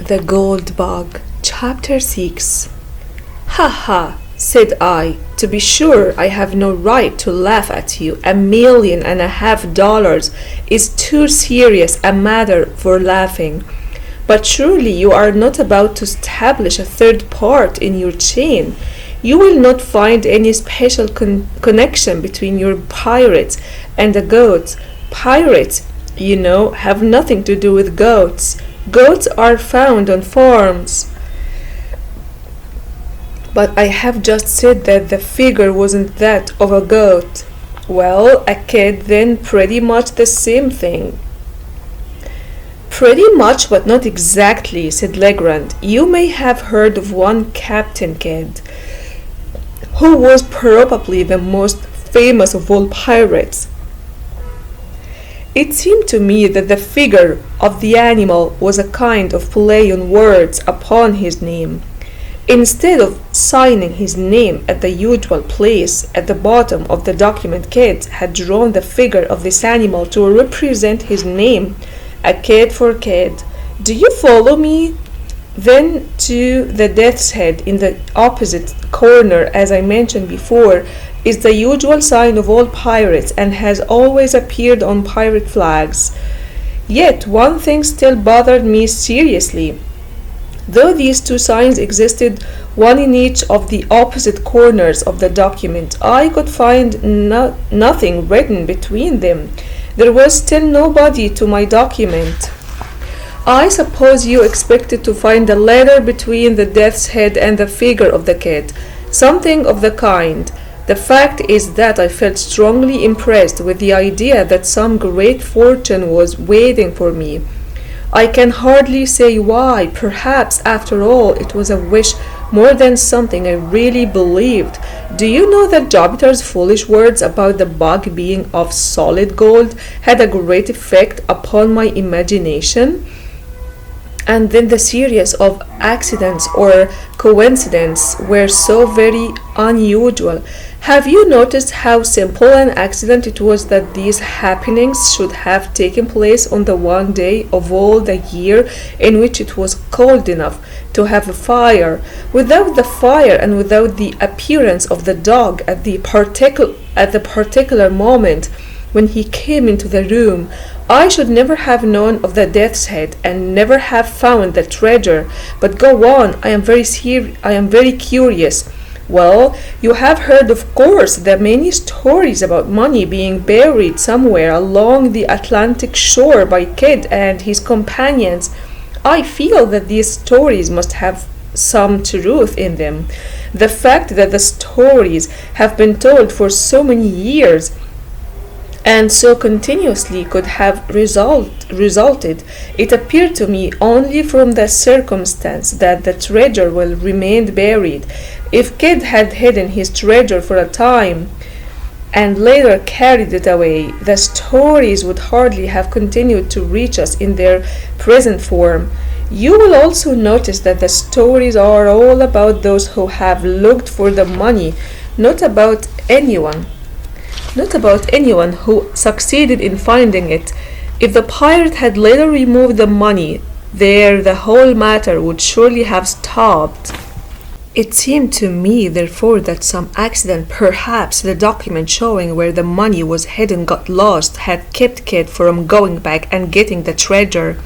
The Gold Bug, Chapter 6. "Ha ha," said I. "To be sure, I have no right to laugh at you. $1.5 million is too serious a matter for laughing. But surely you are not about to establish a third part in your chain. You will not find any special connection between your pirates and the goats. Pirates, you know, have nothing to do with goats. Goats are found on farms." "But I have just said that the figure wasn't that of a goat." "Well, a kid then, pretty much the same thing." "Pretty much, but not exactly," said Legrand. "You may have heard of one Captain Kidd, who was probably the most famous of all pirates. It seemed to me that the figure of the animal was a kind of play on words upon his name. Instead of signing his name at the usual place at the bottom of the document, Kidd had drawn the figure of this animal to represent his name, a kid for kid. Do you follow me? Then, to the death's head in the opposite corner, as I mentioned before, is the usual sign of all pirates and has always appeared on pirate flags. Yet one thing still bothered me seriously. Though these two signs existed, one in each of the opposite corners of the document, I could find nothing written between them. There was still nobody to my document. I suppose you expected to find a letter between the death's head and the figure of the kid. Something of the kind. The fact is that I felt strongly impressed with the idea that some great fortune was waiting for me. I can hardly say why. Perhaps, after all, it was a wish more than something I really believed. Do you know that Jupiter's foolish words about the bug being of solid gold had a great effect upon my imagination? And then the series of accidents or coincidences were so very unusual. Have you noticed how simple an accident it was that these happenings should have taken place on the one day of all the year in which it was cold enough to have a fire? Without the fire and without the appearance of the dog at the particular moment when he came into the room, I should never have known of the death's head and never have found the treasure. But go on, I am very curious. Well, you have heard, of course, the many stories about money being buried somewhere along the Atlantic shore by Kidd and his companions. I feel that these stories must have some truth in them. The fact that the stories have been told for so many years and so continuously could have resulted, it appeared to me, only from the circumstance that the treasure will remain buried. If Kidd had hidden his treasure for a time and later carried it away, the stories would hardly have continued to reach us in their present form. You will also notice that the stories are all about those who have looked for the money, not about anyone who succeeded in finding it. If the pirate had later removed the money, there the whole matter would surely have stopped. It seemed to me, therefore, that some accident, perhaps the document showing where the money was hidden got lost, had kept Kidd from going back and getting the treasure.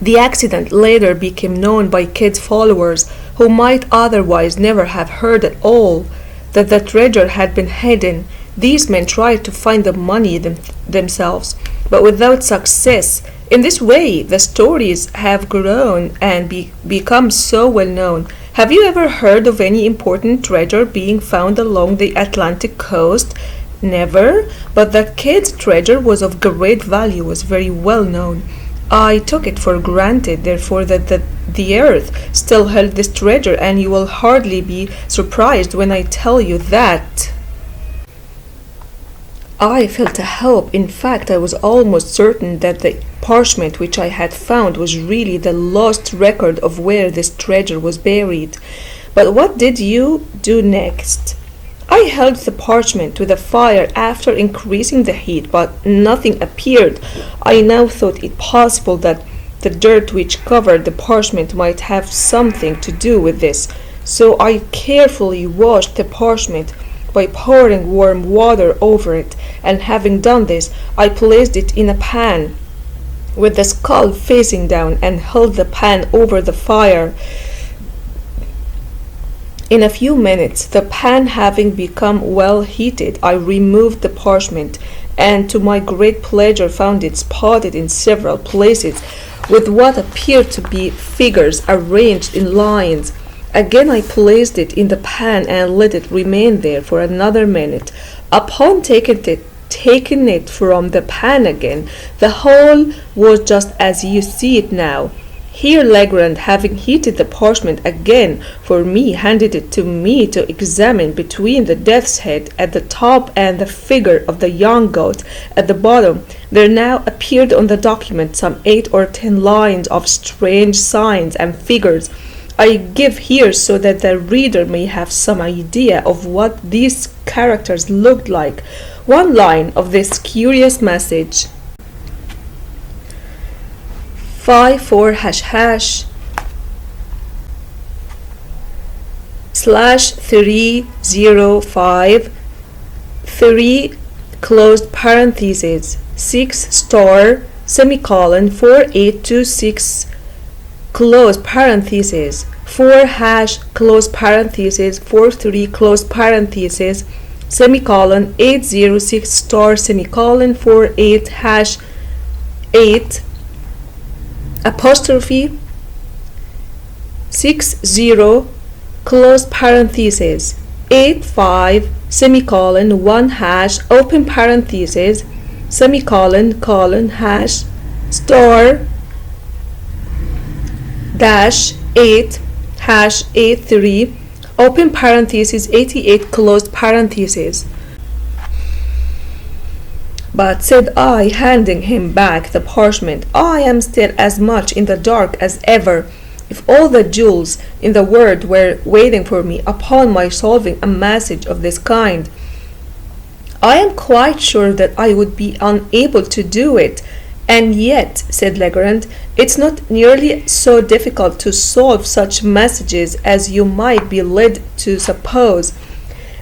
The accident later became known by Kidd's followers, who might otherwise never have heard at all that the treasure had been hidden. These men tried to find the money themselves, but without success. In this way, the stories have grown and become so well known. Have you ever heard of any important treasure being found along the Atlantic coast? Never, but that Kidd's treasure was of great value was very well known. I took it for granted, therefore, that the earth still held this treasure, and you will hardly be surprised when I tell you that I felt a hope. In fact, I was almost certain that the parchment which I had found was really the lost record of where this treasure was buried. But what did you do next? I held the parchment to the fire after increasing the heat, but nothing appeared. I now thought it possible that the dirt which covered the parchment might have something to do with this, so I carefully washed the parchment by pouring warm water over it, and having done this, I placed it in a pan with the skull facing down and held the pan over the fire. In a few minutes, the pan having become well heated, I removed the parchment, and to my great pleasure found it spotted in several places with what appeared to be figures arranged in lines. Again I placed it in the pan and let it remain there for another minute. Upon taking it from the pan again, the whole was just as you see it now. Here Legrand, having heated the parchment again for me, handed it to me to examine. Between the death's head at the top and the figure of the young goat at the bottom, there now appeared on the document some 8 or 10 lines of strange signs and figures. I give here so that the reader may have some idea of what these characters looked like. One line of this curious message: 54 /305 3 closed parentheses 6 star semicolon 4826 close parentheses 4 hash close parentheses 43 close parentheses semicolon 806 star semicolon 48 hash 8 apostrophe 60 close parentheses 85 semicolon 1 hash open parentheses semicolon colon hash star dash 8 hash 83 open parentheses 88 closed parentheses. But, said I, handing him back the parchment, I am still as much in the dark as ever. If all the jewels in the world were waiting for me upon my solving a message of this kind, I am quite sure that I would be unable to do it. And yet, said Legrand, it's not nearly so difficult to solve such messages as you might be led to suppose.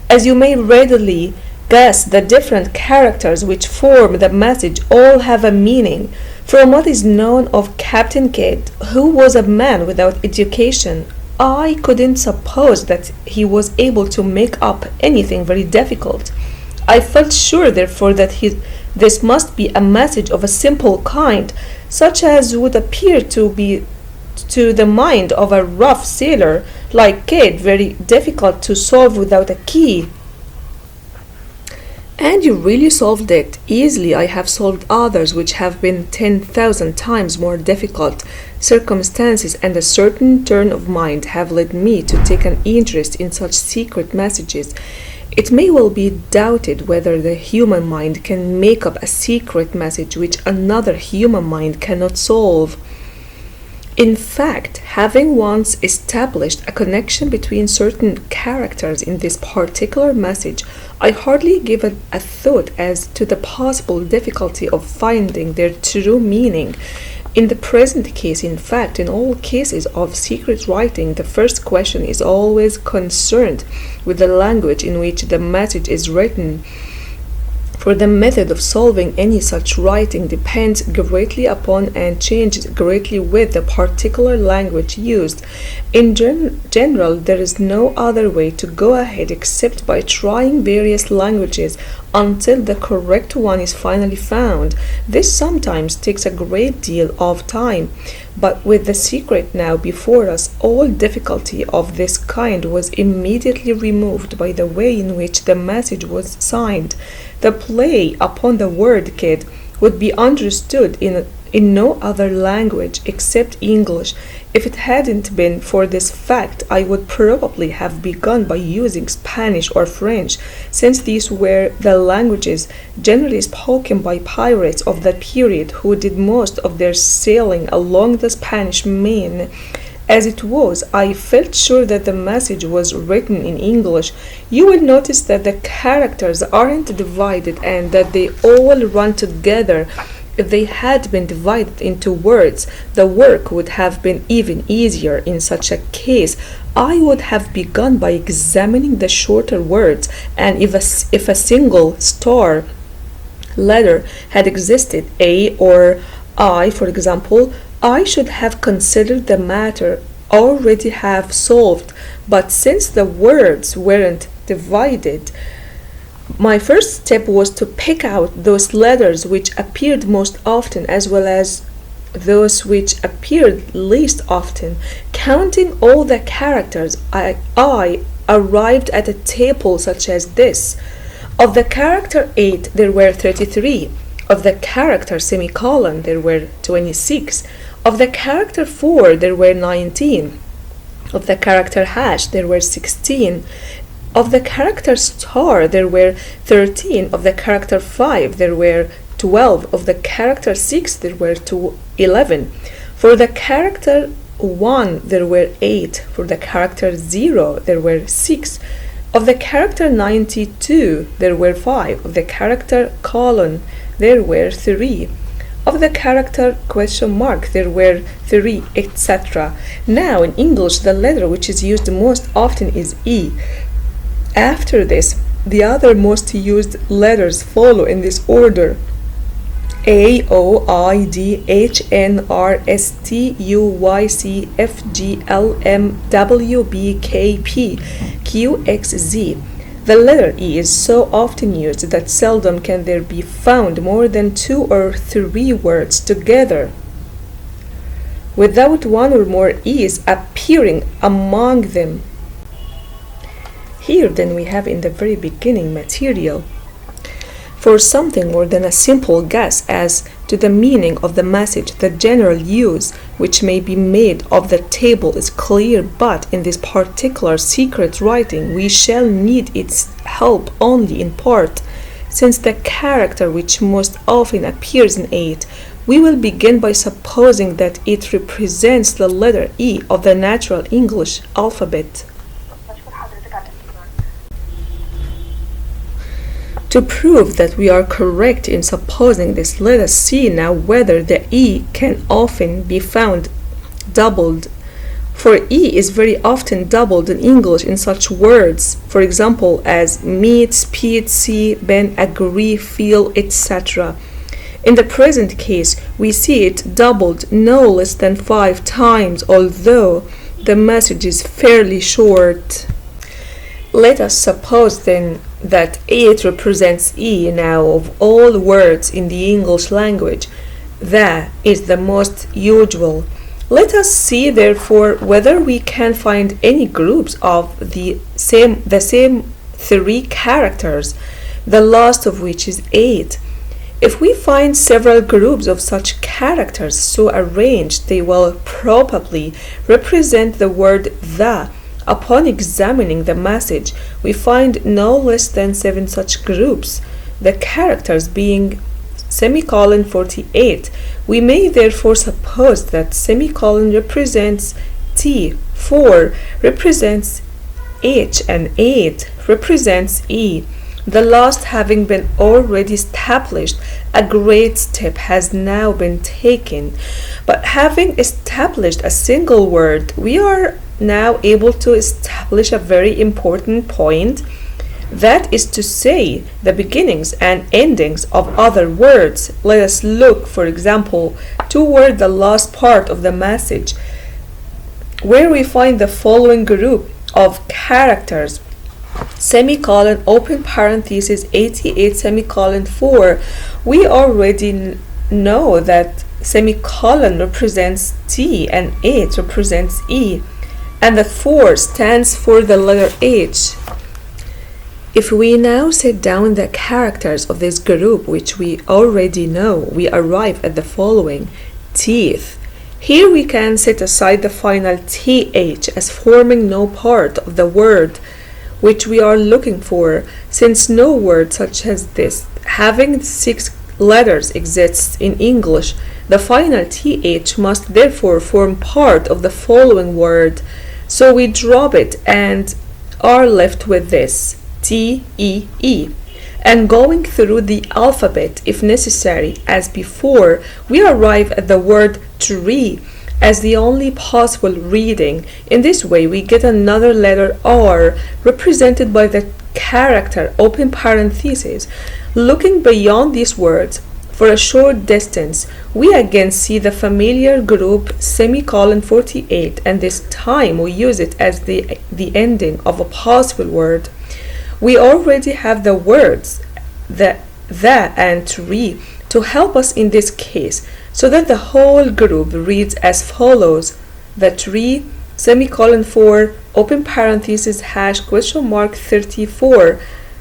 As you may readily guess, the different characters which form the message all have a meaning. From what is known of Captain Kidd, who was a man without education, I couldn't suppose that he was able to make up anything very difficult. I felt sure, therefore, that this must be a message of a simple kind, such as would appear to be to the mind of a rough sailor like Kidd very difficult to solve without a key. And you really solved it. Easily. I have solved others which have been 10,000 times more difficult. Circumstances and a certain turn of mind have led me to take an interest in such secret messages. It may well be doubted whether the human mind can make up a secret message which another human mind cannot solve. In fact, having once established a connection between certain characters in this particular message, I hardly give a thought as to the possible difficulty of finding their true meaning. In the present case, in fact, in all cases of secret writing, the first question is always concerned with the language in which the message is written. For the method of solving any such writing depends greatly upon and changes greatly with the particular language used. In general, there is no other way to go ahead except by trying various languages until the correct one is finally found. This sometimes takes a great deal of time, but with the secret now before us, all difficulty of this kind was immediately removed by the way in which the message was signed. The play upon the word Kidd would be understood in no other language except English. If it hadn't been for this fact, I would probably have begun by using Spanish or French, since these were the languages generally spoken by pirates of that period, who did most of their sailing along the Spanish Main. As it was, I felt sure that the message was written in English. You will notice that the characters aren't divided and that they all run together If they had been divided into words, the work would have been even easier. In such a case, I would have begun by examining the shorter words, and if a single star letter had existed, A or I, for example, I should have considered the matter already have solved. But since the words weren't divided, my first step was to pick out those letters which appeared most often as well as those which appeared least often. Counting all the characters, I arrived at a table such as this. Of the character 8, there were 33. Of the character semicolon, there were 26. Of the character 4, there were 19. Of the character hash, there were 16. Of the character star, there were 13. Of the character 5, there were 12. Of the character 6, there were 11. For the character 1, there were 8. For the character 0, there were 6. Of the character 92, there were 5. Of the character colon, there were 3. Of the character question mark, there were 3, etc. Now, in English, the letter which is used most often is E. After this, the other most used letters follow in this order: A, O, I, D, H, N, R, S, T, U, Y, C, F, G, L, M, W, B, K, P, Q, X, Z. The letter E is so often used that seldom can there be found more than 2 or 3 words together without one or more E's appearing among them. Here then we have in the very beginning material for something more than a simple guess as to the meaning of the message. The general use which may be made of the table is clear, but in this particular secret writing we shall need its help only in part. Since the character which most often appears in 8, we will begin by supposing that it represents the letter E of the natural English alphabet. To prove that we are correct in supposing this, let us see now whether the E can often be found doubled. For E is very often doubled in English in such words, for example, as meet, speed, see, bend, agree, feel, etc. In the present case, we see it doubled no less than 5 times, although the message is fairly short. Let us suppose then that 8 represents E now of all words in the English language. That is the most usual. Let us see therefore whether we can find any groups of the same 3 characters, the last of which is 8. If we find several groups of such characters so arranged, they will probably represent the word the. Upon examining the message, we find no less than 7 such groups, the characters being semicolon 48. We may therefore suppose that semicolon represents T, 4 represents H, and 8 represents E. The last having been already established, a great step has now been taken. But having established a single word, we are now able to establish a very important point, that is to say, the beginnings and endings of other words. Let us look, for example, toward the last part of the message, where we find the following group of characters: semicolon, open parenthesis, 88, semicolon 4. We already know that semicolon represents T and 8 represents E, and that 4 stands for the letter H. If we now set down the characters of this group, which we already know, we arrive at the following: teeth. Here we can set aside the final TH as forming no part of the word which we are looking for, since no word such as this, having 6 letters, exists in English. The final TH must therefore form part of the following word, so we drop it and are left with this: TEE. and going through the alphabet if necessary. As before, we arrive at the word tree as the only possible reading. In this way, we get another letter R represented by the character open parentheses. Looking beyond these words for a short distance, we again see the familiar group semicolon 48, and this time we use it as the ending of a possible word. We already have the words the and tree to help us in this case, so that the whole group reads as follows: the tree, semicolon 4, open parenthesis, hash, question mark 34,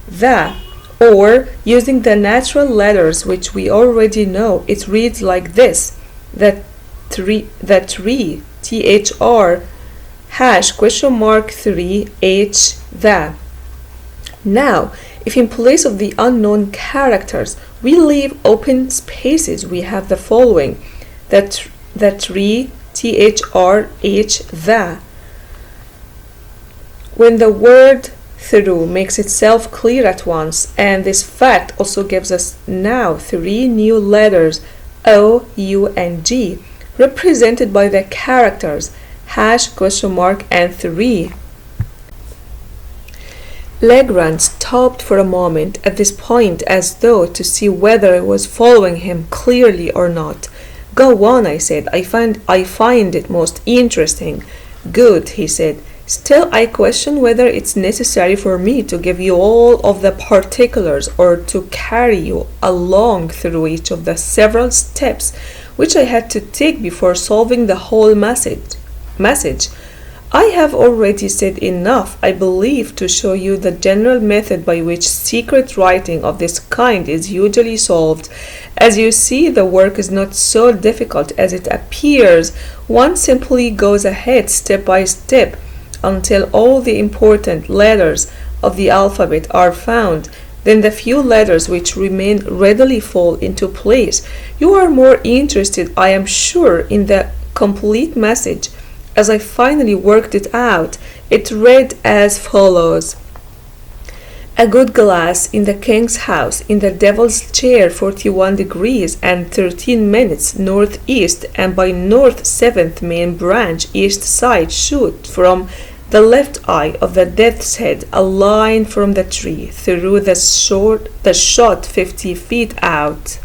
the, or using the natural letters which we already know, it reads like this: the tree, THR, hash, question mark 3, H, the. Now, if in place of the unknown characters we leave open spaces, we have the following: the tree, THR, H, the. When the word through makes itself clear at once, and this fact also gives us now 3 new letters, O, U, and G, represented by the characters hash, question mark, and 3. Legrand stopped for a moment at this point as though to see whether I was following him clearly or not. Go on, I said. I find it most interesting. Good, he said. Still, I question whether it's necessary for me to give you all of the particulars or to carry you along through each of the several steps which I had to take before solving the whole message. I have already said enough, I believe, to show you the general method by which secret writing of this kind is usually solved. As you see, the work is not so difficult as it appears. One simply goes ahead step by step until all the important letters of the alphabet are found. Then the few letters which remain readily fall into place. You are more interested, I am sure, in the complete message. As I finally worked it out, it read as follows: a good glass in the king's house, in the devil's chair, 41 degrees and 13 minutes northeast, and by north 7th main branch, east side, shoot from the left eye of the death's head a line from the tree through the shot 50 feet out.